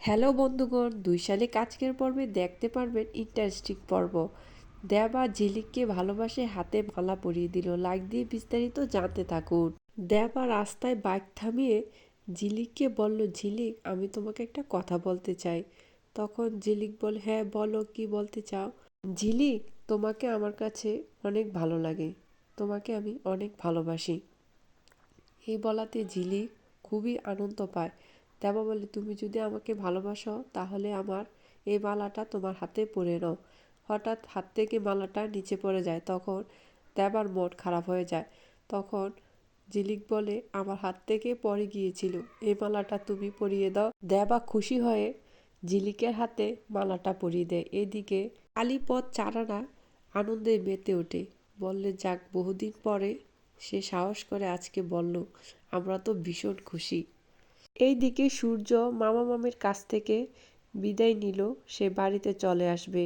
Hello বন্ধুগণ, ২ শালিক আজকের পর্বে দেখতে পারবেন ইন্টারেস্টিং পর্ব। দেবা ঝিলিককে ভালোবাসে হাতে মালা পরিয়ে দিল। লাইক দিয়ে বিস্তারিত জানতে থাকুন। দেবা রাস্তায় বাইক থামিয়ে ঝিলিককে বলল, ঝিলিক আমি তোমাকে একটা কথা বলতে চাই। তখন ঝিলিক বলে, হ্যাঁ বলো, কি বলতে চাও? ঝিলিক, তোমাকে আমার কাছে অনেক ভালো লাগে, তোমাকে আমি অনেক ভালোবাসি। এই বলাতে ঝিলিক খুবই আনন্দ পায়। দেবা বলে, তুমি যদি আমাকে ভালোবাসো তাহলে আমার এই মালাটা তোমার হাতে পরে নাও। হঠাৎ হাত থেকে মালাটা নিচে পড়ে যায়। তখন দেবার মন খারাপ হয়ে যায়। তখন ঝিলিক বলে, আমার হাত থেকে পড়ে গিয়েছিল, এই মালাটা তুমি পরিয়ে দাও। দেবা খুশি হয়ে ঝিলিকের হাতে মালাটা পরিয়ে দেয়। এদিকে কালীপদ চারানা আনন্দে মেতে ওঠে। বললে, যাক, বহুদিন পরে সে সাহস করে আজকে বলল, আমরা তো ভীষণ খুশি। এইদিকে সূর্য মামা মামির কাছ থেকে বিদায় নিল, সে বাড়িতে চলে আসবে।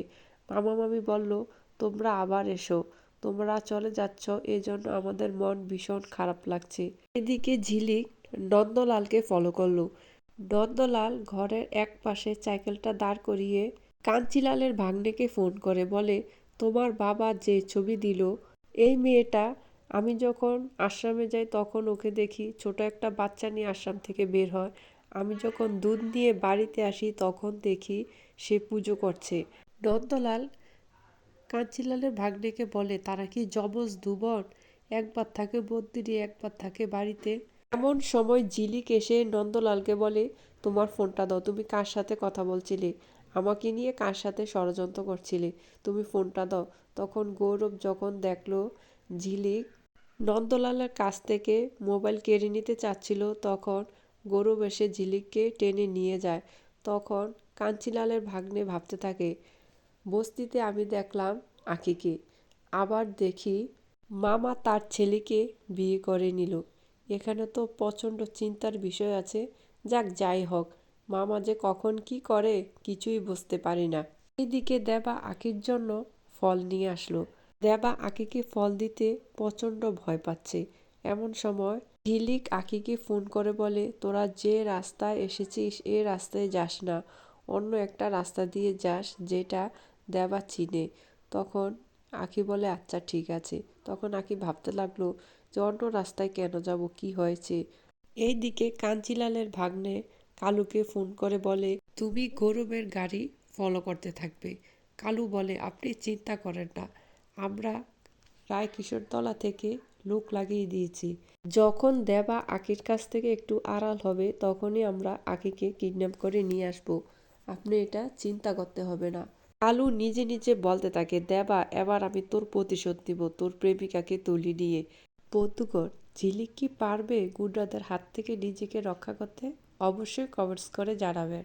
মামা মামি বলল, তোমরা আবার এসো, তোমরা চলে যাচ্ছ এজন্য আমাদের মন ভীষণ খারাপ লাগছে। এদিকে ঝিলিক নন্দলালকে ফলো করলো। নন্দলাল ঘরের এক পাশে সাইকেলটা দাঁড় করিয়ে কাঞ্চিলালের ভাগ্নেকে ফোন করে বলে, তোমার বাবা যে ছবি দিল, এই মেয়েটা, আমি যখন আশ্রমে যাই তখন ওকে দেখি ছোট একটা বাচ্চা নিয়ে আশ্রম থেকে বের হয়। আমি যখন দুধ নিয়ে বাড়িতে আসি তখন দেখি সে পুজো করছে। নন্দলাল কাঞ্চিলালের ভাগ্নেকে বলে, তারা কি যমজ দুবোন? একবার থাকে মন্দিরে, একবার থাকে বাড়িতে। এমন সময় ঝিলিক এসে নন্দলালকে বলে, তোমার ফোনটা দাও, তুমি কার সাথে কথা বলছিলে? আমাকে নিয়ে কার সাথে ষড়যন্ত্র করছিলে? তুমি ফোনটা দাও। তখন গৌরব যখন দেখলো ঝিলিক নন্দলালের কাছ থেকে মোবাইল কেড়ে নিতে চাচ্ছিল, তখন গৌরব এসে ঝিলিককে টেনে নিয়ে যায়। তখন কাঞ্চিলালের ভাগ্নে ভাবতে থাকে, বস্তিতে আমি দেখলাম আঁখিকে, আবার দেখি মামা তার ছেলেকে বিয়ে করে নিল। এখানে তো প্রচণ্ড চিন্তার বিষয় আছে। যাক, যাই হোক, মামা যে কখন কি করে কিছুই বুঝতে পারি না। এদিকে দেবা আঁখির জন্য ফল নিয়ে আসলো। দেবা আঁখিকে ফল দিতে প্রচণ্ড ভয় পাচ্ছে। এমন সময় ঝিলিক আঁখিকে ফোন করে বলে, তোরা যে রাস্তায় এসেছিস এ রাস্তায় যাস না, অন্য একটা রাস্তা দিয়ে যাস যেটা দেবা চিনে। তখন আঁখি বলে, আচ্ছা ঠিক আছে। তখন আঁখি ভাবতে লাগলো যে অন্য রাস্তায় কেন যাব, কি হয়েছে। এইদিকে কাঞ্চিলালের ভাগ্নে কালুকে ফোন করে বলে, তুমি গৌরবের গাড়ি ফলো করতে থাকবে। কালু বলে, আপনি চিন্তা করেন না, আমরা রায়কিশোরতলা থেকে লোক লাগিয়ে দিয়েছি। যখন দেবা আঁখির কাছ থেকে একটু আড়াল হবে তখনই আমরা আঁখিকে কিডন্যাপ করে নিয়ে আসব, আপনি এটা চিন্তা করতে হবে না। কালু নিজে নিজে বলতে থাকে, দেবা, এবার আমি তোর প্রতিশোধ নিব, তোর প্রেমিকাকে তুলি নিয়ে। বন্ধুগণ, ঝিলিক কি পারবে গুন্ডাদের হাত থেকে নিজেকে রক্ষা করতে? অবশ্যই কমেন্টস করে জানাবেন।